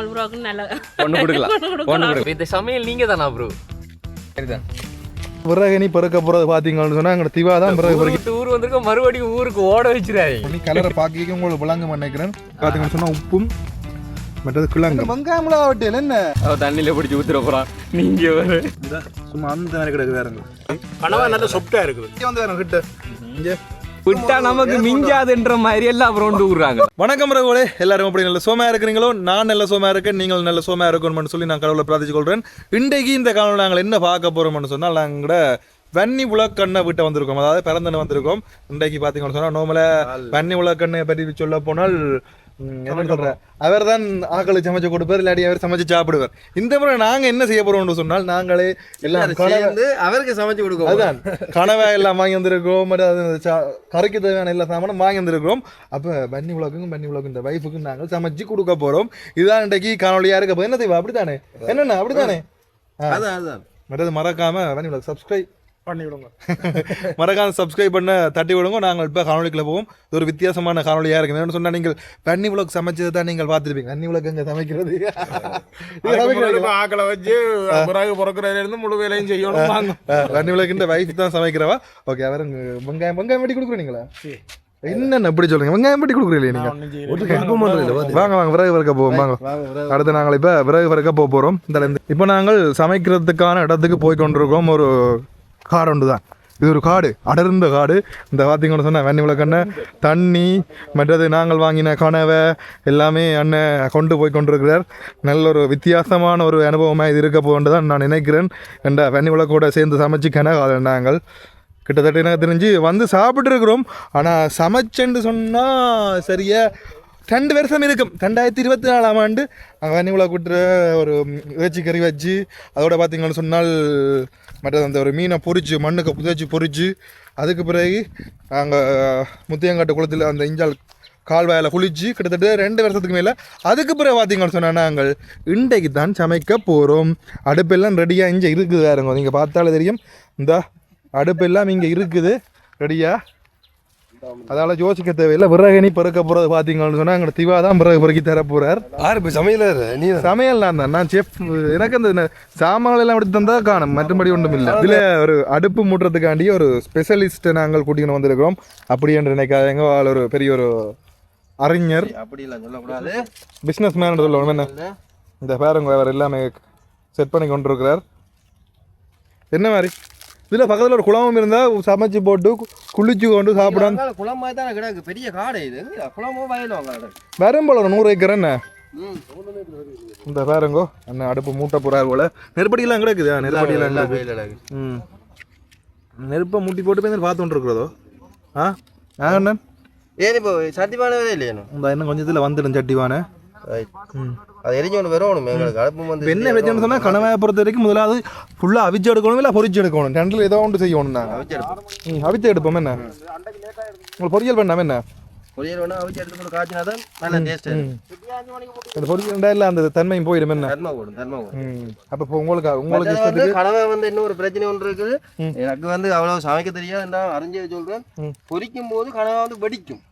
கமல் ப்ரோக்கு நல்ல ஒன்று கொடுக்கலாம் ஒன்று கொடுக்கலாம். இந்த சமையல் நீங்கள் தானா ப்ரோ? சரிதான். விறகு பிறக்க போறது பாத்தீங்கன்னு சொன்னா எங்க திவா தான் பிறகு ஊர் வந்திருக்கோம், மறுபடியும் ஊருக்கு ஓட வச்சிருக்காங்க. நீ கலரை பாக்கிக்க உங்களுக்கு விளங்க நினைக்கிறேன். பாத்தீங்கன்னு சொன்னா உப்பும் மற்றது கிழங்கு வெங்காயம்ல ஆகட்டும் என்ன தண்ணியில பிடிச்சி ஊத்துற போறான். நீங்க வர சும்மா அந்த மாதிரி கிடக்கு வேறங்க கனவா நல்ல சொப்டா இருக்குது. வந்து வேற கிட்ட இங்க விட்டா நமக்கு மிஞ்சாதுன்ற மாதிரி எல்லாம் அப்புறம் விடுறாங்க. வணக்கம் ரகுலே, எல்லாரும் அப்படி நல்ல சோமையா இருக்கிறீங்களோ? நான் நல்ல சோமையா இருக்கேன், நீங்கள் நல்ல சோமையா இருக்கணும்னு சொல்லி நான் கடவுளை பிரார்த்திச்சு கொள்றேன். இன்றைக்கு இந்த காலம் நாங்கள் என்ன பார்க்க போறோம்னு சொன்னால், நாங்கள் வன்னி உலக்கண்ணை விட்டு வந்திருக்கோம், அதாவது பிறந்தன்னு வந்திருக்கோம். இன்றைக்கு பார்த்தீங்கன்னு சொன்னால் நோமல வன்னி உலக்கண்ணை பற்றி சொல்ல போனால் என்ன சொல்ற, அவர் தான் ஆக்களை சமைச்சு கொடுப்பார், இல்லாட்டி அவர் சமைச்சு சாப்பிடுவார். இந்த முறை நாங்க என்ன செய்ய போறோம்னு சொன்னால், நாங்களே எல்லாம் அவருக்கு சமைச்சு கொடுக்கும். அதுதான் கனவா எல்லாம் வாங்கி வந்திருக்கோம், கரைக்கு தேவையான எல்லா சாமானும் வாங்கி வந்திருக்கிறோம். அப்ப பன்னி உலகம் இந்த வைஃபுக்கும் நாங்கள் சமைச்சு கொடுக்க போறோம். இதுதான் இன்றைக்கு காணொலியா இருக்க போது. என்ன செய்வா? அப்படித்தானே? என்னண்ணா அப்படித்தானே? மற்றது மறக்காம பன்னி உலகம் சப்ஸ்கிரைப் பண்ணி விடுங்க. மறக்காம சப்ஸ்கிரைப் பண்ண தட்டி விடுங்க. நாங்கள் இப்போ காணொலிக்குள்ள போவோம். இது ஒரு வித்தியாசமான காணொலியா இருக்கு. என்னன்னு சொன்னா, நீங்கள் பன்னி உலகம் சமைச்சது தான் நீங்கள் பார்த்துருப்பீங்க. பன்னி உலகம் எங்க சமைக்கிறது, ஆக்களை வச்சு பிறகு பிறக்கிறதுல இருந்து முழு வேலையும் செய்யணும். பன்னி உலகின்ற வைஃப் தான் சமைக்கிறவா. ஓகே, அவர் வெங்காயம் வெட்டி கொடுக்குறீங்களா? என்னென்ன எப்படி சொல்லுங்க, வெங்காயம் வெட்டி கொடுக்குறீங்களே நீங்க? வாங்க வாங்க விறகு வறுக்க போவோம். வாங்க, அடுத்து நாங்கள் இப்போ விறகு வறுக்க போகிறோம். இப்போ நாங்கள் சமைக்கிறதுக்கான இடத்துக்கு போய் கொண்டிருக்கோம். ஒரு காடு ஒன்று தான் இது, ஒரு காடு, அடர்ந்த காடு. இந்த பார்த்தீங்கன்னு சொன்னால் வன்னி உலகண்ணை தண்ணி மற்றது நாங்கள் வாங்கின கனவை எல்லாமே அண்ணன் கொண்டு போய் கொண்டிருக்கிறார். நல்ல ஒரு வித்தியாசமான ஒரு அனுபவமாக இது இருக்க போன்று தான் நான் நினைக்கிறேன். என்ற வன்னி உலகோட சேர்ந்து சமைச்சு கனவை நாங்கள் கிட்டத்தட்ட எனக்கு தெரிஞ்சு வந்து சாப்பிட்டு இருக்கிறோம். ஆனால் சமைச்சேன்னு சொன்னால் சரியா 2 வருஷம் இருக்கும். 2024ஆம் ஆண்டு வன்னி உலக கூட்டுற ஒரு இறைச்சி கறி வச்சு, அதோட பார்த்தீங்கன்னு சொன்னால் மற்றது அந்த ஒரு மீனை பொரிச்சு மண்ணுக்கு புதைச்சி பொரிச்சு, அதுக்கு பிறகு அங்கே முத்தியங்காட்டு குளத்தில் அந்த இஞ்சால் கால்வாயில் குளிச்சு கிட்டத்தட்ட 2 வருஷத்துக்கு மேலே. அதுக்கு பிறகு பார்த்தீங்கன்னு சொன்னால் நாங்கள் இன்றைக்கு தான் சமைக்க போகிறோம். அடுப்பெல்லாம் ரெடியாக இங்கே இருக்குது. யாருங்க நீங்கள் பார்த்தாலே தெரியும், இந்த அடுப்பெல்லாம் இங்கே இருக்குது ரெடியாக. அதால யோசிக்க தேவையில்லை. விறகணி பிறக்க போகிறது பார்த்தீங்கன்னு சொன்னால் எங்களோட திவா தான் பிறகு பிறக்கி தர போகிறார். சமையல் நான் தான், நான் செஃப். எனக்கு அந்த சாமான்கள் எல்லாம் எடுத்து தந்தால் காணும், மற்றபடி ஒன்றும் இல்லை. இதில் ஒரு அடுப்பு மூட்டுறதுக்காண்டி ஒரு ஸ்பெஷலிஸ்ட்டை நாங்கள் கூட்டிகிட்டு வந்திருக்கிறோம். அப்படி என்று நினைக்காதங்க, ஒரு பெரிய ஒரு அறிஞர், அப்படி இல்லை சொல்லக்கூடாது, பிஸ்னஸ் மேன் சொல்லுவோம். என்ன இந்த பேருங்க அவர் எல்லாமே செட் பண்ணி கொண்டிருக்கிறார். என்ன மாதிரி இதில் பக்கத்தில் ஒரு குளமும் இருந்தால் சமைச்சு போட்டு குளிச்சு கொண்டு சாப்பிடாம குளம் மாதிரி தானே கிடக்கு. பெரிய காடு இது, குளமோ வயலும் வரும் போல ஒரு 100 ஏக்கர். என்ன இந்த பேருங்கோ அண்ணன் அடுப்பு மூட்டை போறாரு போல. நெருப்படியெல்லாம் கிடக்குதா? நெருப்படியெல்லாம் நெருப்பை மூட்டி போட்டு போய் பார்த்துட்டு இருக்கிறதோ? அண்ணன் ஏன் இப்போ சட்டிவானே இல்லையா? இந்த இன்னும் கொஞ்சத்தில் வந்துடும் சட்டிவானே. அது எரிஞ்சு ஒன்று வரணும் எங்களுக்கு. அடுப்பு வந்து என்ன பிரச்சனை சொன்னால், கனவாயை பொறுத்த வரைக்கும் முதலாவது ஃபுல்லாக அவிச்சு எடுக்கணும், இல்லை பொரிச்சு எடுக்கணும். 2ல் ஏதோ ஒன்று செய்யணும். நாங்கள் அவிச்சு எடுப்போம். என்ன உங்களுக்கு பொரியல் பண்ணாமல் என்ன பொரியல் வேணா அவிச்சு எடுத்து போட்டு காய்ச்சினா தான் நல்ல டேஸ்ட். அந்த பொரியல் இல்லை அந்த தன்மையும் போயிடும். என்ன தன்மை கூடும். அப்போ உங்களுக்கு இஷ்டத்துக்கு கனவை வந்து இன்னொரு பிரச்சனை ஒன்று இருக்குது. எனக்கு வந்து அவ்வளவு சமைக்க தெரியாது, நான் அறிஞ்சே சொல்றேன். பொரிக்கும் போது கனவை வந்து வெடிக்கும்.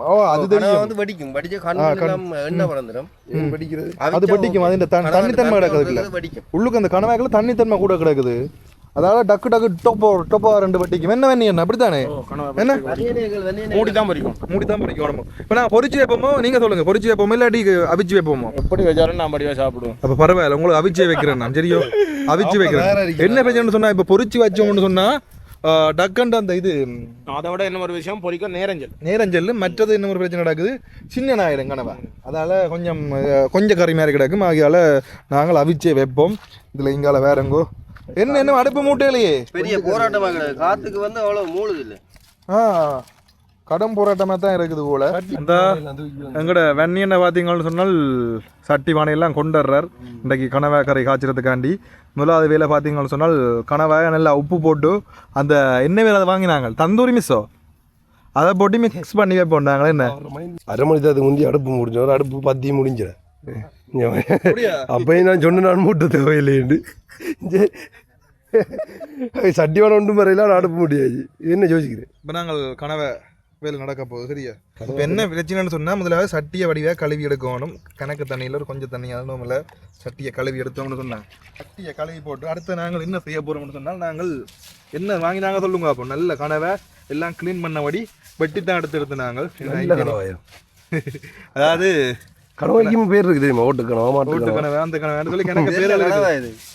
ஓ, அது தெரியும். வந்து வெடிக்கும். வெடிச்ச கண்ணெல்லாம் எண்ணெய் பறந்துடும். வெடிக்கிறது அது வெடிக்கும். அது இந்த தண்ணித்தன்மை கிடக்குது வெடிக்கும். உள்ளுக்கு அந்த கனவாய்க்குள்ள தண்ணித்தன்மை கூட கிடக்குது. அதாவது டக்கு டக்கு டொப்போ 2 வெட்டிக்கும். என்ன வெண்ணி என்ன அப்படித்தானே? என்ன மூடி தான் பொரிக்கும். உடம்பு. இப்போ நான் பொரிச்சு வைப்போமோ? நீங்க சொல்லுங்க, பொரிச்சு வைப்போமோ இல்லாட்டி அவிச்சு வைப்போமோ? எப்படி வச்சாலும் நான் படிவா சாப்பிடுவோம். அப்ப பரவாயில்ல, உங்களுக்கு அவிச்சு வைக்கிறேன் நான். சரியோ, அவிச்சு வைக்கிறேன். என்ன பிரச்சனை சொன்னா, இப்போ பொரிச்சு வச்சோம்னு சொன்னா டக்கண்டு அந்த இது, அதை விட என்ன ஒரு விஷயம், பொரிக்க நேரஞ்சல். மற்றது என்ன ஒரு பிரச்சனை நடக்குது, சின்ன நாயிடும் கனவா. அதால கொஞ்சம் கறி மாதிரி கிடக்கும். ஆகையால நாங்கள் அவிச்சே வைப்போம். இதுல இங்கால வேறங்கோ என்ன அடுப்பு மூட்டையிலேயே பெரிய போராட்டமாக கிடக்கு. காத்துக்கு வந்து அவ்வளவு மூழுது இல்லை. கடும் போராட்டமாக தான் இருக்குது போல. இந்த எங்கட வெண்ணியனை பார்த்தீங்கன்னு சொன்னால் சட்டி வானையெல்லாம் கொண்டுடுறார் இன்றைக்கு கனவா கரை காய்ச்சறதுக்காண்டி. முதலாவது வேலை பார்த்தீங்கன்னு சொன்னால் கனவாக நல்லா உப்பு போட்டு அந்த எண்ணெய் வேலை அதை வாங்கினாங்க, தந்தூரி மிஸ்ஸோ, அதை போட்டு மிக்ஸ் பண்ணி வைப்போம். நாங்களே என்ன 1/2 மணி நேரத்துக்கு முந்தி அடுப்பு முடிஞ்சோம். அடுப்பு 10 முடிஞ்சிட அப்பயும் நான் சொன்ன நான் மூட்ட தேவையில்லைன்னு சட்டி வேணும் ஒன்றும் வரையில அடுப்பு முடியாது. என்ன யோசிக்கிறேன். இப்போ நாங்கள் கனவை வேலை நடக்க போகுது சரியா. இப்போ என்ன பிரச்சனைன்னு சொன்னால் முதலாவது சட்டியை வடிவாக கழுவி எடுக்கணும். கணக்கு தண்ணியில் ஒரு கொஞ்சம் தண்ணி அதனால சட்டியை கழுவி எடுத்தோம்னு சொன்னாங்க. சட்டியை கழுவி போட்டு அடுத்து நாங்கள் என்ன செய்ய போகிறோம்னு சொன்னால் நாங்கள் என்ன வாங்கி நாங்கள் சொல்லுங்க அப்போ நல்ல கனவை எல்லாம் க்ளீன் பண்ணபடி வெட்டி தான் எடுத்து நாங்கள் அதாவது கனவைக்கும் பேர் இருக்குது தெரியுமா? ஓட்டு கனவா மாட்டு கனவை அந்த கனவை சொல்லி எனக்கு பேர்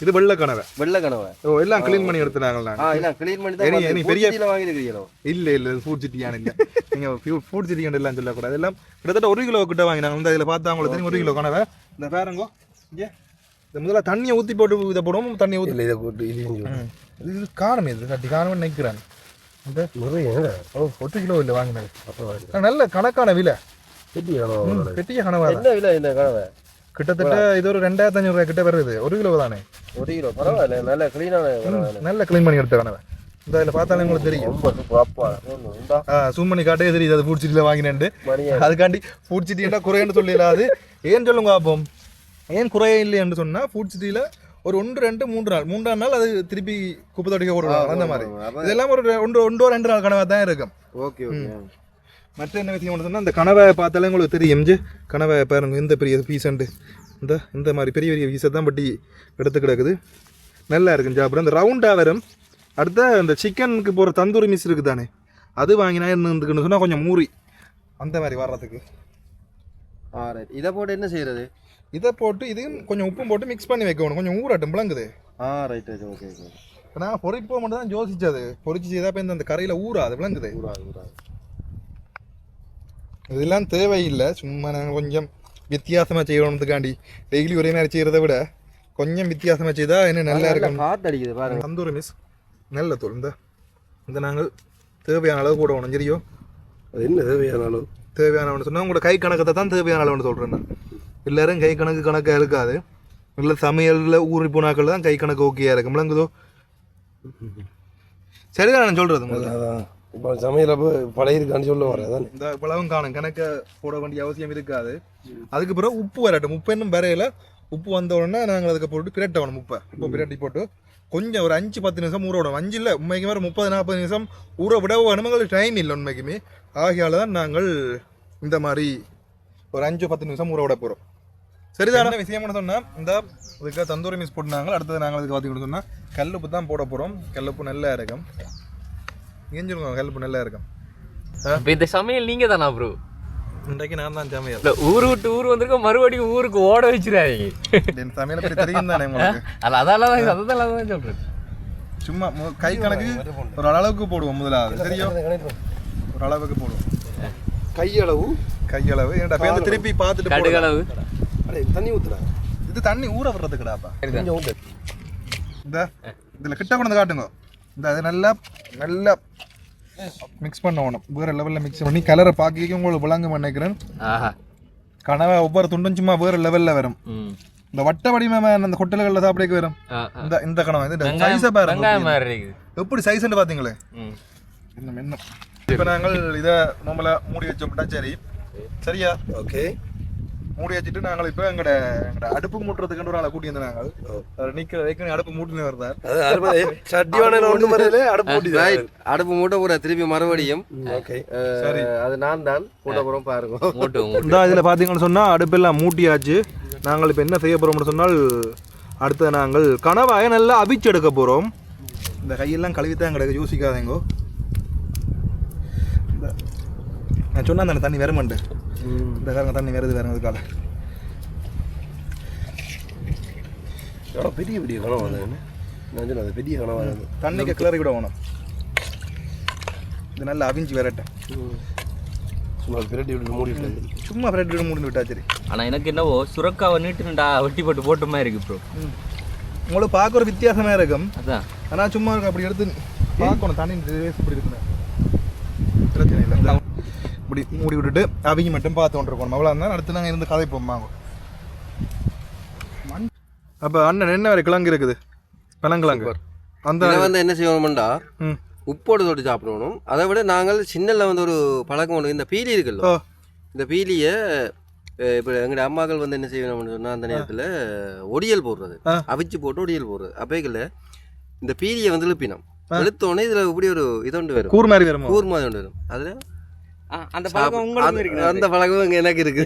இது வெள்ளை கனவை. வெள்ளை கனவை ஓ எல்லாம் க்ளீன் பண்ணி எடுத்துனாங்களா? எல்லாம் க்ளீன் பண்ணி தான் பெரிய வாங்கிருக்கீங்களோ? இல்ல ஃபுட் சிட்டியான இல்ல. நீங்க ஃபுட் சிட்டி எல்லாம் சொல்லக்கூடாது. எல்லாம் கிட்டத்தட்ட 1 கிலோ கிட்ட வாங்கினாங்க. இந்த இதில் பார்த்தா அவங்களுக்கு தெரியும் 1 கிலோ கனவை. இந்த பேரங்கோ இங்கே இந்த முதல்ல தண்ணியை ஊற்றி போட்டு இதை போடுவோம். தண்ணியை ஊற்றி இதை போட்டு இது காரம் இது சட்டி காரம் நிற்கிறான். இந்த ஓ 1 கிலோ இல்லை வாங்கினது நல்ல கணக்கான விலை. பெட்டிய கனவா என்ன விலை இந்த கனவை? கிட்டத்தட்ட இது ஒரு 2500 ரூபாய் கிட்ட வருது. 1 கிலோ தானே? 1 கிலோ பரவாயில்ல. நல்ல கிளீனான நல்ல க்ளீன் பண்ணி எடுத்த கனவை. இந்த இதில் பார்த்தாலும் உங்களுக்கு தெரியும். ஜூம் பண்ணி காட்டே தெரியுது அது ஃபுட் சிட்டியில் வாங்கினேன்ட்டு. அதுக்காண்டி ஃபுட் சிட்டின்னா குறையன்னு சொல்லிடாது. ஏன் சொல்லுங்க அப்போம் ஏன் குறைய இல்லைன்னு சொன்னால் ஃபுட் சிட்டியில் ஒரு 1 2 3 நாள் 3ஆம் நாள் அது திருப்பி குப்பை தொட்டிக்க போடுவாங்க. அந்த மாதிரி இதெல்லாம் ஒரு 1 2 நாள் கனவாக தான் இருக்கும். Okay okay. மற்ற என்ன விஷயம் சொன்னால் இந்த கனவை பார்த்தாலே உங்களுக்கு தெரியும். கனவை பாருங்க இந்த பெரிய பீஸண்டு இந்த மாதிரி பெரிய பெரிய பீஸை தான் பட்டி எடுத்து கிடக்குது. நல்லா இருக்கும் சாப்பிட. இந்த ரவுண்டாக வரும். அடுத்த இந்த சிக்கனுக்கு போகிற தந்தூரி மிஸ் இருக்குது தானே அது வாங்கினா இருந்துக்குன்னு சொன்னால் கொஞ்சம் மூறி அந்த மாதிரி வர்றதுக்கு. இதை போட்டு என்ன செய்யறது? இதை போட்டு இதையும் கொஞ்சம் உப்பும் போட்டு மிக்ஸ் பண்ணி வைக்கணும். கொஞ்சம் ஊறட்டும் விளங்குது. Right right okay okay. நான் பொறிப்போ மட்டும் தான் யோசிச்சது. பொறிச்சு செய்தால் இப்போ இந்த கரையில் ஊறாது விளங்குது. ஊறாது. இதெல்லாம் தேவையில்லை. சும்மா நாங்கள் கொஞ்சம் வித்தியாசமாக செய்யணுன்றதுக்காண்டி டெய்லி ஒரே மாதிரி செய்கிறத விட கொஞ்சம் வித்தியாசமாக செய்தால் இன்னும் நல்லா இருக்கும். காற்று அடிக்குது பாருங்க. தந்தூரி மிஸ் நல்ல தூள். இந்த நாங்கள் தேவையான அளவு போடணும். சரியோ? அது என்ன தேவையான அளவு? தேவையானவன்னு சொன்னால் உங்களோட கை கணக்கத்தை தான் தேவையான அளவுன்னு சொல்கிறேன் நான். எல்லோரும் கை கணக்காக இருக்காது. இல்லை சமையலில் ஊறி போனாக்கள் தான் கை கணக்கு ஓகேயா இருக்கும். விளங்குதோ? சரிதான் நான் சொல்கிறது. இப்போ சமையலப்போ பழைய இருக்கான்னு சொல்ல வரேன். இந்த இவ்வளவும் காணும் கணக்கை போட வேண்டிய அவசியம் இருக்காது. அதுக்கு பிறகு உப்பு வரட்டும். உப்பு இன்னும் வரையில. உப்பு வந்த உடனே நாங்கள் அதுக்கு போட்டு பிரட்டணும். உப்பு பிரட்டி போட்டு கொஞ்சம் ஒரு 5-10 நிமிஷம் ஊற விடணும். 5 இல்லை உண்மைக்குமே ஒரு 30-40 நிமிஷம் ஊற விட வேணும். எங்களுக்கு டைம் இல்லை உண்மைக்குமே. ஆகையால் தான் நாங்கள் இந்த மாதிரி ஒரு 5-10 நிமிஷம் ஊற விட போகிறோம். சரிதான விஷயம் சொன்னால் இந்த இதுக்கு தந்தூரி மிஸ் போட்டுனாங்க. அடுத்தது நாங்கள் அதுக்கு பார்த்து சொன்னால் கல்லுப்பு தான் போட போகிறோம். கல்லுப்பு நல்லா இருக்கும். ஏஞ்சிருக்கோம் கல்லுப்பு நல்லா இருக்கும். இப்போ இந்த சமையல் நீங்க தானா ப்ரோ? இன்றைக்கு நான் தான் சமையல். இல்லை ஊர் விட்டு ஊர் வந்திருக்கோம் மறுபடியும் ஊருக்கு ஓட வச்சிடாதீங்க. என் சமையலை பற்றி தெரியும் தானே உங்களுக்கு? அதெல்லாம் சொல்கிறேன். சும்மா கை கணக்கு ஒரு அளவுக்கு போடுவோம். முதலாவது சரியா ஒரு அளவுக்கு போடுவோம். கையளவு ஏன்டா பேருந்து திருப்பி பார்த்துட்டு கடுகளவு தண்ணி ஊற்றுறாங்க. இது தண்ணி ஊற விடுறதுக்குடாப்பா. இந்த இதில் கிட்ட கொண்டு காட்டுங்க. இந்த அது நல்லா நல்லா மிக்ஸ் பண்ணணும். வேறு லெவலில் மிக்ஸ் பண்ணி கலரை பார்க்க உங்களுக்கு விளங்க நினைக்கிறேன். கனவை ஒவ்வொரு துண்டும் சும்மா வேறு லெவலில் வரும். இந்த வட்ட வடிவமாக அந்த ஹோட்டல்களில் சாப்பிடக்கு வரும். இந்த கனவை இது சைஸை பாருங்க எப்படி சைஸ்ன்னு பார்த்தீங்களே. என்ன இப்போ நாங்கள் இதை நம்மள மூடி வச்சோம்னா சரியா? ஓகே. மூடி வச்சுட்டு நாங்கள் இப்போ எங்கட அடுப்பு மூட்டுறதுக்கு ஒரு ஆளை கூட்டி வந்து நாங்கள் நிற்கிற வைக்கணும். அடுப்பு மூட்டுன்னு வருதார். அடுப்பு மூட்ட போற திருப்பி மறுபடியும். சரி அது நான் தான் மூட்ட போறோம் பாருங்க. இந்த இதில் பார்த்தீங்கன்னு சொன்னால் அடுப்பெல்லாம் மூட்டியாச்சு. நாங்கள் இப்போ என்ன செய்ய போகிறோம்னு சொன்னால் அடுத்த நாங்கள் கனவாயை நல்லா அவிச்சு எடுக்க போகிறோம். இந்த கையெல்லாம் கழுவித்தான் கிடக்கு யோசிக்காதேங்கோ. நான் சொன்னா அந்த தண்ணி வேற மாட்டேன். இந்த காரங்க தண்ணி வேறது வேற அதுக்கால பெரிய பெரிய கனவா அது பெரிய கனவா தண்ணிக்கு கிளறி விட வேணும். இது நல்லா அவிஞ்சு வரட்டும். சும்மா பிரட்டி விட்டு மூடிட்டு சும்மா பிரட்டி விட்டு மூடி விட்டா சரி. ஆனால் எனக்கு என்னவோ சுரக்காவை நீட்டுண்டா வெட்டி போட்டு போட்ட மாதிரி இருக்கு ப்ரோ. உங்களுக்கு பார்க்க ஒரு வித்தியாசமாக இருக்கும். அதான் ஆனால் சும்மா இருக்கு அப்படி எடுத்து பார்க்கணும். தண்ணி இப்படி இருக்குன்னு பிரச்சனை இல்லை. இப்படி மூடி விட்டுட்டு அவங்க மட்டும் பார்த்து கொண்டிருக்கணும். அவ்வளோ இருந்தால் அடுத்து நாங்கள் இருந்து கதைப்போம் வாங்க. அப்போ அண்ணன் என்ன வேறு கிழங்கு இருக்குது? பழங்கிழங்கு. அந்த வந்து என்ன செய்யணும்டா உப்போடு தொட்டு சாப்பிடணும். அதை விட நாங்கள் சின்னல வந்து ஒரு பழக்கம் ஒன்று. இந்த பீலி இருக்குல்ல, இந்த பீலியை இப்போ எங்களுடைய அம்மாக்கள் வந்து என்ன செய்யணும்னு சொன்னால் அந்த நேரத்தில் ஒடியல் போடுறது, அவிச்சு போட்டு ஒடியல் போடுறது. அப்போக்கில் இந்த பீலியை வந்து எழுப்பினோம். எழுத்தோடனே இதில் இப்படி ஒரு இது ஒன்று வரும், கூர் மாதிரி வரும். கூர் மாதிரி ஒன்று வரும். அதில் அந்த பழக்கம் உங்களுக்கு இருக்கு. அந்த பழக்கம் எனக்கு இருக்குது.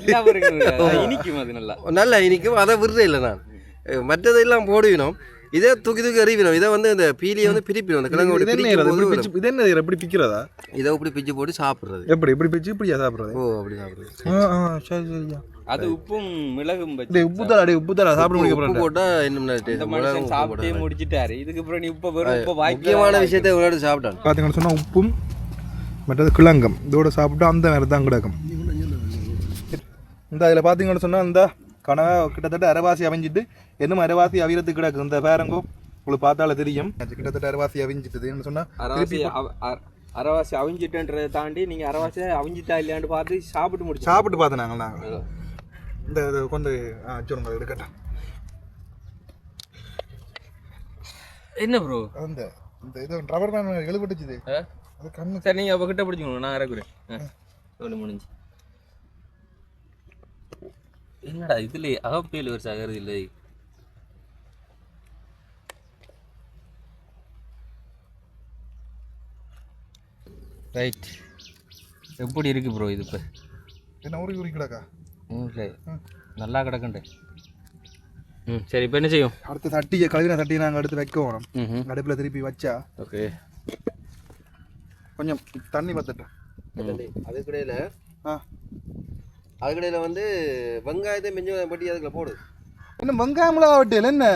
இனிக்கும் அது நல்லா இனிக்கும். அதை விடுறே இல்லை நான். மற்றதெல்லாம் போடுவினோம், இதே தூக்கி தூக்கி அறிவினோம். இதை வந்து இந்த பீலியை வந்து பிரிப்பிடும். அந்த கிழங்கு இது என்ன எப்படி பிக்கிறதா? இதை இப்படி பிச்சு போட்டு சாப்பிட்றது. எப்படி பிச்சு இப்படியா சாப்பிட்றது? ஓ, அப்படி சாப்பிட்றது. சரி சரியா. அது உப்பும் மிளகும் உப்புத்தலை சாப்பிட முடியும். போட்டா இன்னும் சாப்பிட்டே முடிச்சிட்டாரு. இதுக்கு அப்புறம் நீ உப்பு முக்கியமான விஷயத்தை விளையாட்டு சாப்பிட்டான். பார்த்தீங்கன்னு சொன்னா உப்பும் மற்றது கிழங்கம் இதோட சாப்பிட்டு அந்த மாதிரி தான் கிடக்கும். இந்த அதில் பார்த்தீங்கன்னு சொன்னால் இந்த கனவை கிட்டத்தட்ட அரைவாசி அவிஞ்சிட்டு இன்னும் அரைவாசி அவிரத்துக்கு கிடக்கு. இந்த பேரங்கோ உங்களுக்கு பார்த்தாலே தெரியும். கிட்டத்தட்ட அரைவாசி அவிஞ்சிட்டு என்ன சொன்னால் அரைவாசி அவிஞ்சிட்டுன்றதை தாண்டி நீங்கள் அரைவாசி அவிஞ்சிட்டா இல்லையான்னு பார்த்து சாப்பிட்டு பார்த்தேன் நாங்கள் இந்த கொண்டு சொல்லுங்க எடுக்கட்டும். என்ன ப்ரோ அந்த இந்த இது ரப்பர் பேண்ட் எழுபட்டுச்சுது அது கண்ணு. சரி நீங்கள் அப்போ கிட்ட பிடிச்சிக்கணும், நான் இறக்குறேன். ஒன்று முடிஞ்சு. என்னடா இதுல அகப்பேல் வருஷம் ஆகிறது இல்லை. ரைட், எப்படி இருக்கு ப்ரோ இது? இப்போ என்ன ஊறி கிடக்கா? இல்லை, நல்லா கிடக்குண்டே. சரி, இப்போ என்ன செய்யும்? அடுத்து தட்டியை கழுவின தட்டியை நாங்கள் எடுத்து வைக்க வேணும். அடுப்பில் திருப்பி வச்சா ஓகே. கொஞ்சம் தண்ணி பத்தட்டும். அதுக்கடையில் வந்து வெங்காயத்தை மிஞ்சம் பட்டி அதுக்குள்ள போடு. என்ன வெங்காயம்லாம் வட்டியில் என்ன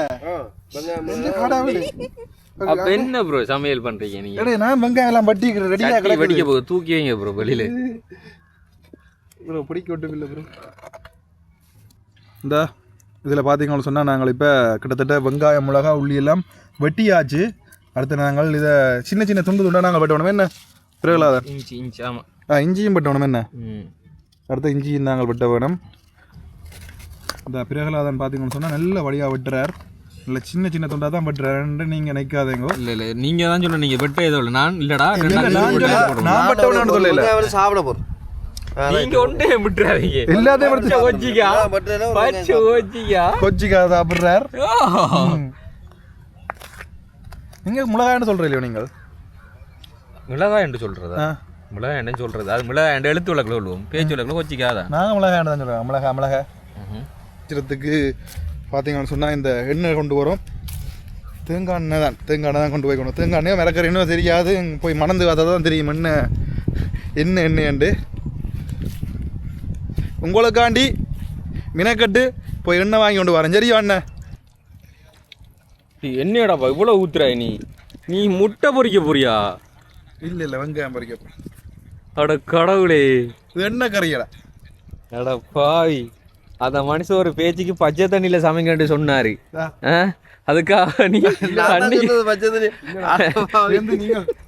அப்ப என்ன ப்ரோ சமையல் பண்றீங்க நீங்க? நான் வெங்காயம் எல்லாம் பட்டி ரெடியாக வெடிக்க போகுது, தூக்கி வைங்க ப்ரோ வெளியில. ப்ரோ பிடிக்க விட்டு இல்லை ப்ரோ. இந்த இதில் பார்த்தீங்கன்னு சொன்னால் நாங்கள் இப்போ கிட்டத்தட்ட வெங்காயம் மிளகா உள்ளி எல்லாம் வெட்டியாச்சு. அடுத்து நாங்கள் இதை சின்ன சின்ன துண்டு துண்டாக நாங்கள் வெட்டணும். என்ன பிரகலாதன்? இஞ்சி. ஆமாம், இஞ்சியும் வெட்டணும். என்ன அடுத்த இஞ்சியும் நாங்கள் வெட்ட வேணும். இந்த பிரகலாதன் பார்த்தீங்கன்னு சொன்னால் நல்ல வழியாக வெட்டுறார். இல்லை சின்ன சின்ன துண்டாக தான் வெட்டுறாருன்னு நீங்கள் நினைக்காதீங்க. இல்லை நீங்கள் தான் சொன்ன, நீங்கள் வெட்ட ஏதோ இல்லை. நான் இல்லைடா, நான் வெட்டவனு சொல்லல. சாப்பிட போகிறோம். நீங்க ஒன்றே விட்டுறாதீங்க, எல்லாத்தையும் கொச்சிக்கா சாப்பிடுறார். நீங்க மிளகாய் சொல்றீங்களோ? நீங்கள் மிளகாய் என்று சொல்றதா? மிளகாய் என்ன சொல்றது? அது மிளகாய் என்று எழுத்து விளக்குல சொல்லுவோம், பேச்சு விளக்குல கொச்சிக்காதான். நாங்கள் மிளகாய் தான் சொல்லுவோம். மிளகாய் வச்சிரத்துக்கு பார்த்தீங்கன்னு சொன்னால் இந்த எண்ணெய் கொண்டு வரோம். தேங்காய் எண்ணெய் தான் கொண்டு போய் கொண்டு. தேங்காய் எண்ணெய் மிளகறி இன்னும் தெரியாது, போய் மணந்து பார்த்தா தான் தெரியும் என்ன எண்ணெய். உங்களுக்காண்டி மினக்கட்டு போய் எண்ணெய் வாங்கி கொண்டு வரேன். சரியா அண்ணன்? என்னடாப்பா இவ்வளோ ஊத்துறாய் நீ முட்டை பொறிக்க போறியா? இல்லை வெங்காயம் பொறிக்க போறேன். அட கடவுளே, எண்ணெய் கறியடா. அட பாவி, அந்த மனுஷன் ஒரு பேச்சுக்கு பச்சை தண்ணியில சமைக்கன்னு சொன்னாரு. அதுக்காக நீ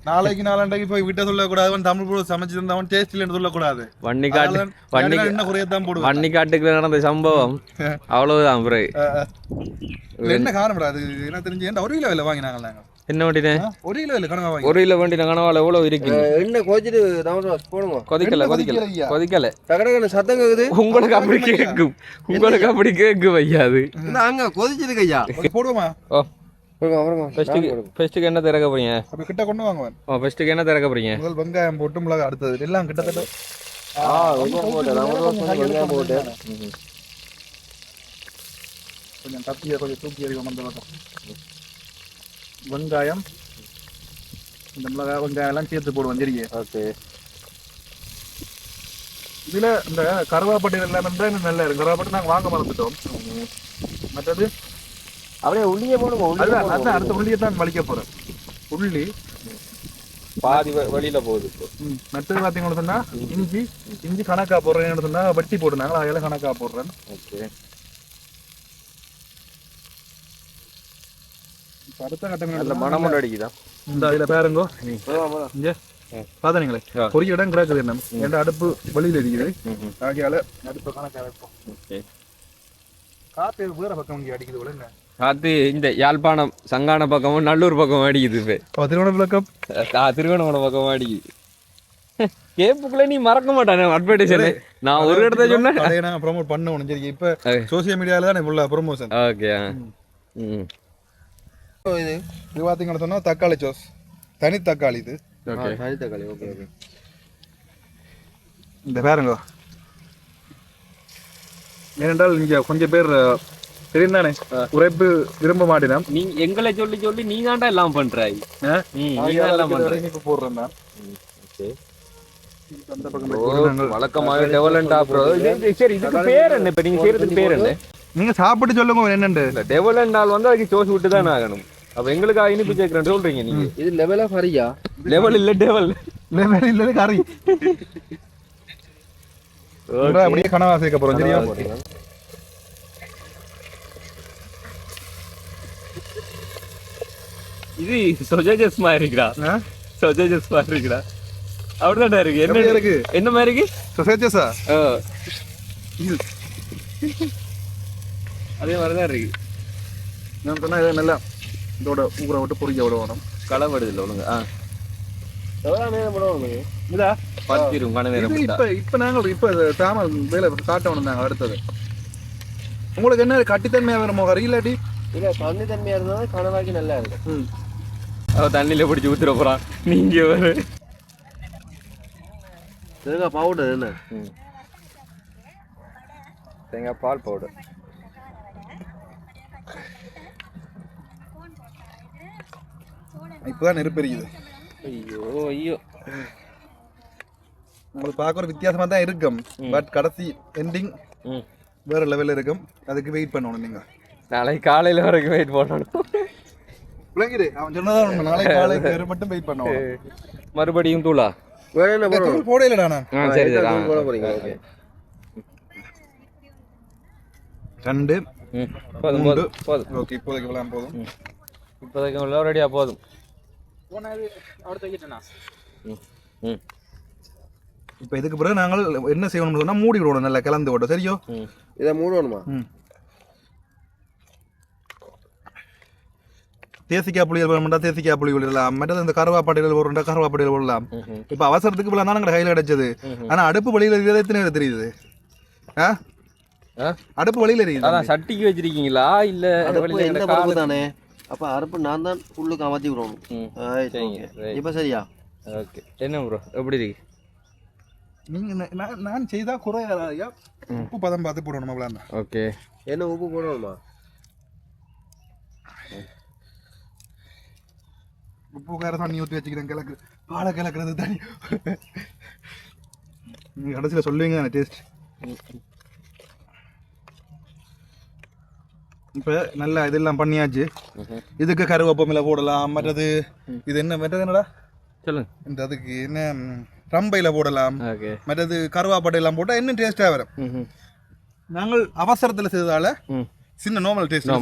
நாளைக்கு நாளாண்டைக்கு போய் விட்ட சொல்லக்கூடாது. தமிழ் போட சமைச்சு தந்தவன் டேஸ்ட் இல்லைன்னு சொல்லக்கூடாது. வன்னிக்காட்டுக்குள்ள நடந்த சம்பவம் அவ்வளவுதான். என்ன காரணம் அது என்ன தெரிஞ்சு? ஒரு கிலோ இல்லை வாங்கினாங்க. நாங்கள் என்ன வண்டினேன்? ஒரு கிலோ இல்லை கனவா வாங்கி. 1 கிலோ வண்டின கனவால எவ்வளவு இருக்கு? என்ன கோச்சிட்டு போடுங்க. கொதிக்கல சத்தம் கேக்குது. உங்களுக்கு அப்படி கேட்கும் வையாது. அங்க கொதிச்சது கையா போடுவோமா? ஃபர்ஸ்ட்டுக்கு என்ன திறக்க போறீங்க? அப்ப கிட்ட கொண்டு வாங்குவேன். ஃபர்ஸ்ட்டுக்கு என்ன திறக்க போறீங்க? முதல் வெங்காயம் போட்டு மிளகாய், அடுத்தது எல்லாம் கிட்டத்தட்ட கொஞ்சம் தப்பிய கொஞ்சம் தூக்கி எறிவோம். அந்த பக்கம் வெங்காயம், இந்த மிளகாய் வெங்காயம் எல்லாம் சேர்த்து போடுவோம். சரிங்க, ஓகே. இதுல இந்த கருவாப்பட்டை எல்லாம் இருந்தால் நல்லா இருக்கும். கருவாப்பட்டை நாங்கள் வாங்க மறந்துட்டோம். மற்றது அப்படியே உள்ளியே போடுவோம். அதான் அடுத்த உள்ளியை தான் வலிக்க போறேன். உள்ளி பாதி வழியில போகுது. மற்றது பார்த்தீங்கன்னு சொன்னா இஞ்சி கணக்கா போடுறேன்னு சொன்னா வட்டி போடுனாங்க, அதெல்லாம் கணக்கா போடுறேன். ஓகே. அடுத்த கட்டங்கள் மனம் அடிக்குதான். இந்த இதுல பாருங்கோ, இங்க பாத்தீங்களே பொறிய இடம் கிடக்குது. என்ன என் அடுப்பு வெளியில இருக்குது, ஆகையால அடுப்பு கணக்கா வைப்போம். ஓகே. காத்து வேற பக்கம் இங்கே அடிக்குது போல. என்ன காத்து இந்த யாழ்ப்பாணம் சங்கான பக்கமும் நல்லூர் பக்கம் அடிக்குது. இப்போ திருவண்ணாமலை திருவண்ணாமலை பக்கம் அடிக்குது. கேப்புக்குள்ள நீ மறக்க மாட்டானே அட்வர்டைஸ். நான் ஒரு இடத்த சொன்னேன், அதை நான் ப்ரோமோட் பண்ணணும். சரி, இப்ப சோசியல் மீடியால தான் ஃபுல்லா ப்ரொமோஷன். ஓகே. இது பாத்தீங்கன்னு சொன்னா தக்காளி சோஸ், தனி தக்காளி. இது தனி தக்காளி. Okay okay. இந்த பாருங்க ஏனென்றால் இங்க கொஞ்சம் பேர் தெரிந்தானே உரைப்பு விரும்ப மாட்டேன். நீங்க எங்களை சொல்லி சொல்லி நீ தான்டா எல்லாம் பண்றாய். நீங்க எல்லாம் பண்றாய். இப்ப போடுறேன் நான். அந்த பக்கம் வழக்கமாக டெவலண்ட் ப்ரோ. சரி இதுக்கு பேர் என்ன? இப்ப நீங்க செய்யறதுக்கு பேர் என்ன? நீங்க சாப்பிட்டு சொல்லுங்க என்னண்டு. டெவலண்ட் ஆள் வந்து அதுக்கு சோஸ் விட்டு தான் ஆகணும். அப்ப எங்களுக்கு இனிப்பு சேர்க்கிறேன் சொல்றீங்க நீங்க. இது லெவலா சரியா? லெவல் இல்ல டெவல். லெவல் இல்ல கறி. அப்படியே கனவா சேர்க்க போறோம். சரியா? இது சொஜேஜஸ் மாதிரி இருக்குடா. சொஜேஜஸ் மாதிரி இருக்குடா. அப்படிதான் இருக்கு. என்ன இருக்கு? என்ன மாதிரி இருக்கு? சொஜேஜஸா? அதே மாதிரிதான் இருக்கு. நான் சொன்னா இதை நல்லா இதோட ஊற விட்டு பொறிக்க விடணும். களவடுது இல்லை ஒழுங்கு. எவ்வளோ நேரம் பண்ணுவாங்க இதா பத்திரும் கண நேரம். இப்ப நாங்கள் இப்ப சாம வேலை காட்டணும் நாங்கள் அடுத்தது. உங்களுக்கு என்ன கட்டித்தன்மையா வேணுமோ கறி இல்லாட்டி இல்லை தண்ணி தன்மையாக இருந்தாலும் கனவாக்கி நல்லா இருக்கும். அவன் தண்ணியில பிடிச்சி ஊத்துற போறான். நீங்க ஒரு தேங்காய் பவுடர் என்ன? தேங்காய் பால் பவுடர். இப்பதான் நெருப்பெரிக்குது. ஐயோ ஐயோ. உங்களுக்கு பார்க்க ஒரு வித்தியாசமா தான் இருக்கும். பட் கடைசி எண்டிங் வேற லெவல்ல இருக்கும். அதுக்கு வெயிட் பண்ணணும் நீங்க. நாளைக்கு காலையில வரைக்கும் வெயிட் பண்ணணும். விளங்கிடு அவன் சொன்னதான் நாளைக்கு காலைக்கு மட்டும் வெயிட் பண்ணணும். மறுபடியும் தூளா வேற என்ன பண்ணுவோம்? போடையிலடா நான். சரி சரி போட போறீங்க. ஓகே. 2 போதும் போதும் போதும். ஓகே இப்போதைக்கு விளையாம் போதும். இப்போதைக்கு ரெடியா போதும். இப்போ இதுக்கு பிறகு நாங்கள் என்ன செய்யணும்னு சொன்னா மூடி விடணும். நல்லா கலந்து விடணும். சரியோ? இதை மூடணுமா? தேசிக்காய் புளியல் வேணும்டா தேசிக்காய் புளி விடலாம். மற்றது இந்த கருவாப்பாட்டையில் போடுறா கருவாப்பாட்டையில் போடலாம். இப்போ அவசரத்துக்கு இவ்வளோ தான் எங்கள் கையில் கிடைச்சது. ஆனால் அடுப்பு வழியில் எத்தனை தெரியுது? அடுப்பு வழியில் தெரியுது. அதான் சட்டிக்கு வச்சிருக்கீங்களா இல்ல அடுப்பு தானே? அப்ப அடுப்பு நான் தான் உள்ளுக்கு அமர்த்தி விடணும். இப்ப சரியா? ஓகே. என்ன ப்ரோ எப்படி இருக்கு? நீங்க நான் செய்தா குறையா உப்பு பதம் பார்த்து போடணும் அவ்வளோ. ஓகே. என்ன உப்பு போடணுமா? உப்பு வேற தண்ணி ஊற்றி வச்சுக்கிறேன். கிழக்கு பாலை கிழக்குறது தண்ணி. நீங்க கடைசியில் சொல்லுவீங்க தானே டேஸ்ட். இப்போ நல்லா இதெல்லாம் பண்ணியாச்சு. இதுக்கு கருவேப்பமில போடலாம். மற்றது இது என்ன மற்றது என்னடா சொல்லுங்க. இந்த அதுக்கு என்ன ரம்பையில போடலாம். மற்றது கருவாப்பட்டையெல்லாம் போட்டால் இன்னும் டேஸ்ட்டாக வரும். நாங்கள் அவசரத்தில் செய்ததால சின்ன நார்மல் டேஸ்ட்.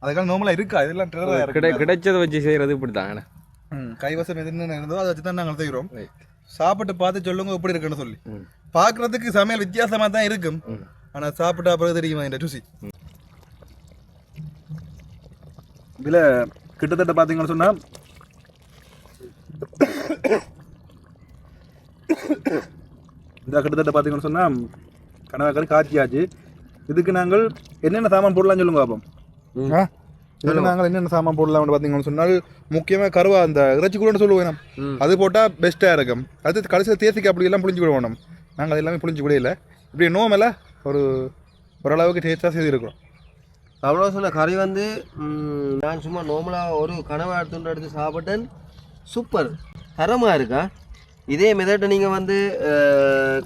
அதுக்காக நார்மலாக இருக்கா இதெல்லாம் கிடைச்சதை வச்சு செய்யறது இப்படி தாங்க. கைவசம் எதுன்னு இருந்தோ அதை வச்சு தான் நாங்கள் செய்கிறோம். சாப்பிட்டு பார்த்து சொல்லுங்க எப்படி இருக்குன்னு சொல்லி. பார்க்கறதுக்கு சமையல் வித்தியாசமாக தான் இருக்கும். ஆனால் சாப்பிட்டா பிறகு தெரியுமா இந்த ருசி. இதில் கிட்டத்தட்ட பார்த்தீங்கன்னு சொன்னால் இந்த கிட்டத்தட்ட பார்த்தீங்கன்னு சொன்னால் கனவாக்கறி காய்ச்சியாச்சு. இதுக்கு நாங்கள் என்னென்ன சாமான் போடலாம்னு சொல்லுங்க பாப்போம். இதில் நாங்கள் என்னென்ன சாமான் போடலாம்னு பார்த்தீங்கன்னு சொன்னால் முக்கியமாக கருவா அந்த இறைச்சி கூட சொல்லுவேன். அது போட்டால் பெஸ்ட்டாக இருக்கும். அது கடைசியில் தேசிக்காய் அப்படியெல்லாம் புளிஞ்சு விட வேணும். நாங்கள் அது எல்லாமே புளிஞ்சு விடையில இப்படி நோமெல்லாம் ஓரளவுக்கு டேஸ்ட்டாக செய்திருக்கோம். அவ்வளோ சொன்ன கறி வந்து நான் சும்மா நார்மலாக ஒரு கனவா எடுத்து சாப்பிட்டேன். சூப்பர் தரமாக இருக்கா? இதே மெதட்டை நீங்கள் வந்து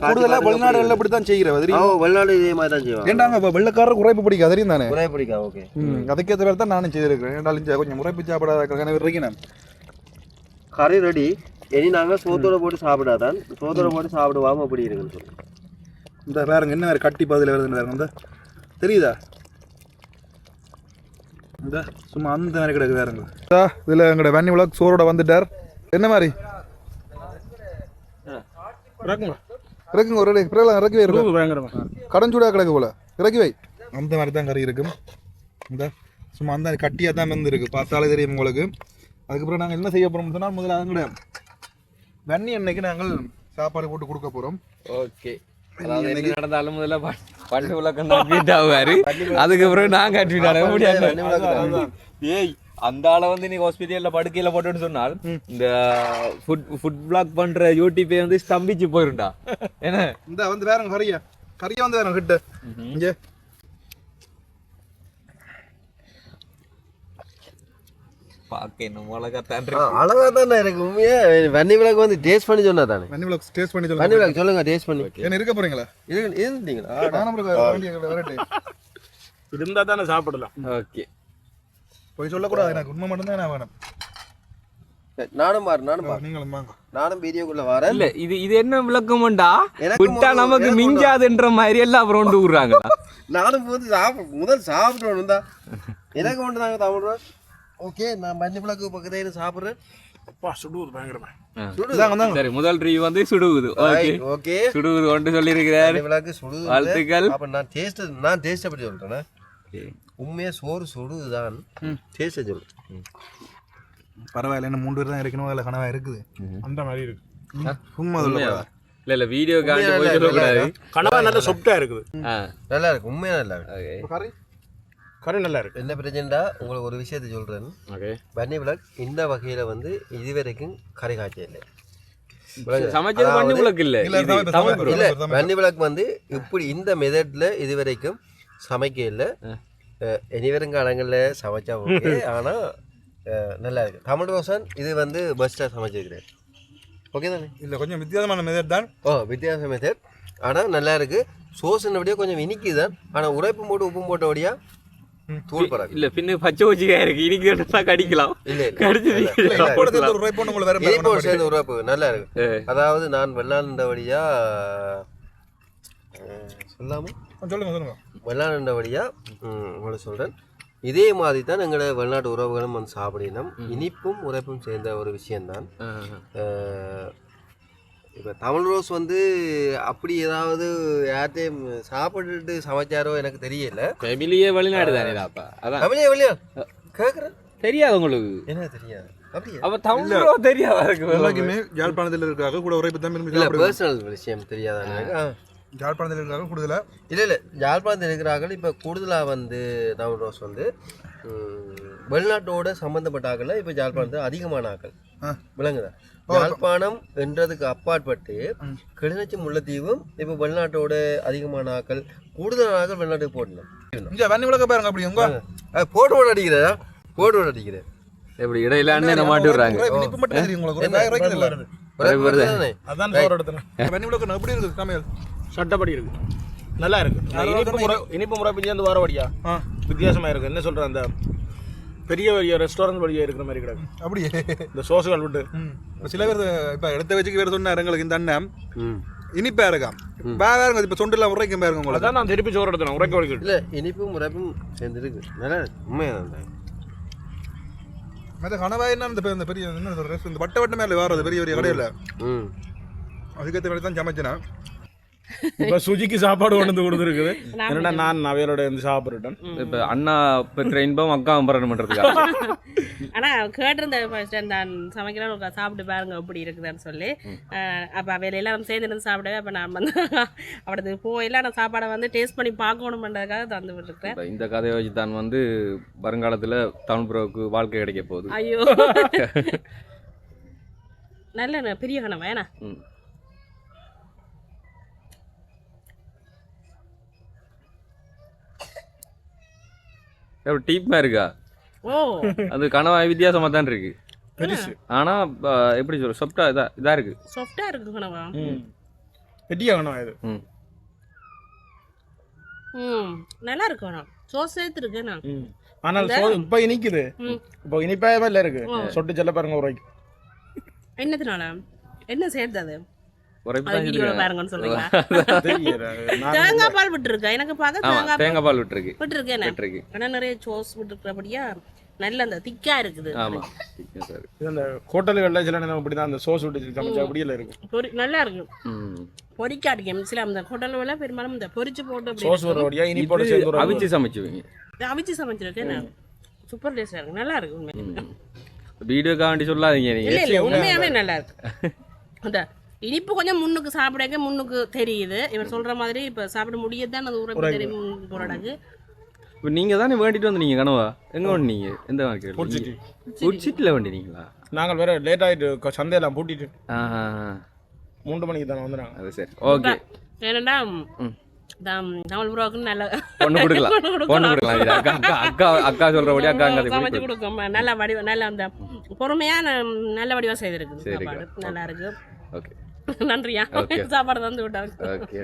வெளிநாடுகளில் இப்படி தான் செய்கிறேன். வெளிநாடு இதே மாதிரி தான் செய்வாங்க. ஏன்டாங்க இப்போ வெள்ளக்காரர் குறைப்பு பிடிக்காது தெரியும் தானே? குறைப்பு பிடிக்கா. ஓகே. அதுக்கேற்ற பேர் தான் நானும் செய்திருக்கிறேன். ஏன்டாலும் கொஞ்சம் முறைப்பு சாப்பிடாத கனவு இருக்கேன் நான். கறி ரெடி. இனி நாங்கள் சோத்தோட போட்டு சாப்பிடாதான். சோத்தோட போட்டு சாப்பிடுவாம அப்படி இருக்குன்னு சொல்லி இந்த வேறுங்க என்ன வேறு கட்டி பதில் வருதுன்னு வேறுங்க இந்த தெரியுதா? இந்த சும்மா அந்த மாதிரி கிடக்கு வேறுங்க. இதில் எங்களோட வன்னி விளக்கு சோரோட வந்துட்டார். என்ன மாதிரி இறக்குங்க ஒரு இறக்கி வை. கடஞ்சூடாக கிடக்கு போல இறக்கி வை. அந்த மாதிரி தான் கறி இருக்கும். இந்த சும்மா அந்த கட்டியாக தான் வந்துருக்கு. பார்த்தாலே தெரியும் உங்களுக்கு. அதுக்கப்புறம் நாங்கள் என்ன செய்ய போகிறோம்னு சொன்னால் முதல்ல அதோட வன்னி எண்ணெய்க்கு நாங்கள் சாப்பாடு போட்டு கொடுக்க போகிறோம். ஓகே. நடந்தாலும் முதல்ல பண்டு விளக்கம் தான் பீட் ஆகுவாரு. அதுக்கப்புறம் நான் கட்டிவிட்டாரு முடியாது. ஏய் அந்த ஆளை வந்து நீ ஹாஸ்பிட்டல்ல படுக்கையில போட்டுன்னு சொன்னால் இந்த ஃபுட் பிளாக் பண்ற யூடியூபே வந்து ஸ்தம்பிச்சு போயிருண்டா என்ன இந்த வந்து வேறங்க கறியா வந்து வேறங்க கிட்ட இங்க பாக்க என்ன மிளகாத்தான் அழகா தானே இருக்கு உண்மையா வன்னி விளக்கு வந்து டேஸ்ட் பண்ணி சொன்னா தானே வன்னி விளக்கு டேஸ்ட் பண்ணி வன்னி விளக்கு சொல்லுங்க டேஸ்ட் பண்ணி என்ன இருக்க போறீங்களா இருந்தீங்களா நானும் வரட்டே இருந்தா தானே சாப்பிடலாம். ஓகே போய் சொல்லக்கூடாது எனக்கு உண்மை மட்டும்தான் நான் வேணும் நானும் பாரு நீங்களும் வாங்க நானும் வீடியோக்குள்ள வரேன் இல்ல இது என்ன விளக்கமுண்டா எனக்கு விட்டா நமக்கு மிஞ்சாதுன்ற மாதிரி எல்லாம் அப்புறம் கொண்டு விடுறாங்களா நானும் போது முதல் சாப்பிடணும் தான் எனக்கு மட்டும் நாங்க சாப்பிடுறோம் ஓகே நான் மஞ்சள் விளக்கு பக்கத்துல சாப்பிடுறேன் அப்பா சுடுவது பயங்கரமா. சரி முதல் ரிவ்யூ வந்து சுடுகுது ஓகே ஓகே சுடுகுது கொண்டு சொல்லி இருக்கிறாரு மஞ்சள் விளக்கு சுடுது வாழ்த்துக்கள் அப்ப நான் டேஸ்ட் பத்தி சொல்றேன் உண்மையா சோறு சுடுதுதான் டேஸ்ட் சொல்றேன் பரவாயில்ல என்ன 3 பேர் தான் இருக்கணும் அதில் கனவா இருக்குது அந்த மாதிரி இருக்கு. சும்மா சொல்லக்கூடாது இல்ல வீடியோ காண்டி போய் சொல்லக்கூடாது கனவா நல்ல சொப்டா இருக்குது. நல்லா இருக்கு உண்மையா நல்லா இருக்கு கறி கறி நல்லா இருக்கு. என்ன பிரச்சனைடா உங்களுக்கு ஒரு விஷயத்தை சொல்றேன் வன்னி விளக்கு இந்த வகையில வந்து இதுவரைக்கும் கறி காய்ச்ச இல்லை சமைச்சது பண்ணி விளக்கு இல்ல இல்ல வன்னி விளக்கு வந்து இப்படி இந்த மெத்தட்ல இதுவரைக்கும் சமைக்க இல்லை இனி வருங்காலங்கள்ல சமைச்சா ஓகே ஆனா நல்லா இருக்கு தமிழ் ரோசன் இது வந்து பெஸ்ட்டாக சமைச்சிருக்கிறேன் ஓகே தானே இல்லை கொஞ்சம் வித்தியாசமான மெத்தட் தான் வித்தியாச மெத்தட் ஆனால் நல்லா இருக்கு சோசுன்னபடியாக கொஞ்சம் இனிக்குது தான் ஆனால் உரைப்பும் போட்டு உப்பும் போட்டபடியா தூள் படாது இல்ல பின்ன பச்சை ஊச்சிக்கா இருக்கு இனிக்கு கடிக்கலாம் இல்லை சேர்ந்த உரைப்பு நல்லா இருக்கு அதாவது நான் வெள்ளாண்டபடியா சொல்லாமல் சொல்லுங்க வெள்ளாண்டபடியா உங்களுக்கு சொல்கிறேன் இதே மாதிரி தான் எங்களோட வெளிநாட்டு உறவுகளும் வந்து சாப்பிடணும் இனிப்பும் உரைப்பும் சேர்ந்த ஒரு விஷயம்தான் இப்போ தமிழ் ரோஸ் வந்து அப்படி ஏதாவது யார்ட்டையும் சாப்பிட்டுட்டு சமைச்சாரோ எனக்கு தெரியல ஃபேமிலியே வெளிநாடு தானே அதான் ஃபேமிலியே வெளியா கேட்குறேன் தெரியாது உங்களுக்கு என்ன தெரியாது அப்ப தமிழோ தெரியாதா இருக்கு எல்லாருக்குமே யாழ்ப்பாணத்தில் இருக்காங்க கூட உரைப்பு தான் இல்லை பர்சனல் விஷயம் தெரியாதா யாழ்ப்பாணத்தில் இருக்காங்க கூடுதலாக இல்லை யாழ்ப்பாணத்தில் இருக்கிறார்கள் இப்போ கூடுதலாக வந்து தமிழ் ரோஸ் வந்து வெளிநாட்டோட சம்மந்தப்பட்ட ஆக்கள் இப்போ யாழ்ப்பாணத்தில் அதிகமான ஆக்கள் விளங்குதா யாழ்ப்பாணம் என்றதுக்கு அப்பாற்பட்டு கிளிநொச்சி முல்லைத்தீவும் இப்போ வெளிநாட்டோட அதிகமான ஆக்கள் கூடுதலான ஆக்கள் வெளிநாட்டுக்கு போடணும் இங்கே வன்னி விளக்க பாருங்க அப்படி உங்க போட்டு அடிக்கிறதா போட்டு அடிக்கிறேன் எப்படி இடையில அண்ணன் மாட்டி விடுறாங்க இனிப்பு மட்டும் தெரியும் உங்களுக்கு அதான் சோறு எடுத்துறேன். வன்னி விளக்க எப்படி இருக்குது சமையல் சட்டப்படி இருக்கு நல்லா இருக்கு. இனிப்பு முறை பிஞ்சு வாரவடியா வித்தியாசமா இருக்கு. என்ன சொல்றேன் அந்த பெரிய பெரிய ரெஸ்டாரண்ட் வழியா இருக்கிற மாதிரி கிடக்கு அப்படியே இந்த சோசுகள் விட்டு சில பேர் இப்போ எடுத்த வச்சுக்கு வேறு சொன்னார் எங்களுக்கு இந்த அண்ணன் இனிப்பா இருக்கான் வேற இப்போ சொண்டுலாம் உரைக்கும் பாருங்க உங்களுக்கு அதான் நான் திருப்பி சோறு எடுத்துறேன் உரைக்க வரைக்கும் இல்லை இனிப்பும் முறைப்பும் சேர்ந்துருக்கு நல்லா உண்மையாக மற்ற கனவா என்ன இந்த பெரிய என்ன சொல்கிறேன் இந்த வட்ட வட்ட மேலே வாரது பெரிய பெரிய கடையில் அதுக்கேற்ற வேலை தான் சமைச்சேன்னா இப்ப சுஜிக்கு சாப்பாடு கொண்டு வந்து கொடுத்துருக்குது. என்னடா நான் அவையோட இருந்து சாப்பிட்டுட்டேன். இப்ப அண்ணா பெற்ற இன்பம் அக்கா பண்றதுக்காக ஆனா கேட்டிருந்த ஃபர்ஸ்ட் நான் சமைக்கிறேன் சாப்பிட்டு பாருங்க எப்படி இருக்குதுன்னு சொல்லி அப்ப அவையில எல்லாம் சேர்ந்து இருந்து சாப்பிடவே அப்ப நான் வந்து அவடது போயெல்லாம் நான் சாப்பாடை வந்து டேஸ்ட் பண்ணி பார்க்கணும்ன்றதுக்காக தந்து விட்டுருக்கேன். இந்த கதையை வச்சு தான் வந்து வருங்காலத்துல தமிழ் ப்ரோவுக்கு வாழ்க்கை கிடைக்க போகுது. ஐயோ நல்ல பெரிய கனவா ஏன்னா டீப்பா இருக்கா அது கனவா வித்தியாசமா தான் இருக்கு ஆனா எப்படி சொல்ற சொப்டா இதா இருக்கு சாஃப்ட்டா இருக்கு கனவா பெரிய கனவா இது நல்லா இருக்கு கனவா சோஸ் சேர்த்து இருக்கேனா ஆனால் இப்ப இனிக்குது இப்போ இனிப்பாயமா இல்ல இருக்கு சொட்டு செல்ல பாருங்க ஒரு ரூபாய்க்கு என்னதுனால என்ன சேர்த்தது தேங்காய் பால் விட்டுருக்கு எனக்கு தேங்காய் பால் விட்டுருக்கு விட்டுருக்கு ஆனா நிறைய சோஸ் விட்டுருக்கிறபடியா நல்ல அந்த திக்கா இருக்குது. அந்த ஹோட்டல்கள்ல சில நேரம் இப்படிதான் அந்த சோஸ் விட்டு சமைச்சா அப்படியே இருக்கு நல்லா இருக்கு பொரிக்காடிக்கும் சில அந்த ஹோட்டல்ல பெரும்பாலும் இந்த பொரிச்சு போட்டு சோஸ் வரவடியா இனிப்போட சேர்ந்து அவிச்சு சமைச்சுவீங்க அவிச்சு சமைச்சிருக்கேன் சூப்பர் டேஸ்டா இருக்கு நல்லா இருக்கு உண்மை வீடியோக்காக வேண்டி சொல்லாதீங்க நீங்க இல்ல உண்மையாவே நல்லா இருக்கு அந்த இனிப்பு கொஞ்சம் முன்னுக்கு சாப்பிடக்க முன்னுக்கு தெரியுது இவர் சொல்ற மாதிரி இப்ப சாப்பிட முடியதான் அது உறவு தெரியும் போராடாக்கு இப்போ நீங்கள் தானே வேண்டிட்டு வந்தீங்க கனவா எங்கே வந்தீங்க எந்த மார்க்கெட் பூட்சிட்டி. உச்சிட்டில் வேண்டினீங்களா? நாங்கள் வேற லேட் ஆகிட்டு சந்தையெல்லாம் பூட்டிட்டு ஆ 3 மணிக்கு தானே வந்துடுறாங்க. அது சரி ஓகே. ஏன்னா தமிழ் ப்ரோக்கு நல்ல பொண்ணு கொடுக்கலாம் பொண்ணு கொடுக்கலாம். இது அக்கா அக்கா அக்கா அக்கா சொல்கிறபடி அக்கா அங்கே சமைச்சு கொடுக்கும். நல்ல வடிவம் நல்ல அந்த பொறுமையான நல்ல வடிவம் செய்திருக்கு. சரி. சாப்பாடு நல்லா இருக்கு. ஓகே நன்றியா Okay. சாப்பாடு தந்து விட்டாங்க. ஓகே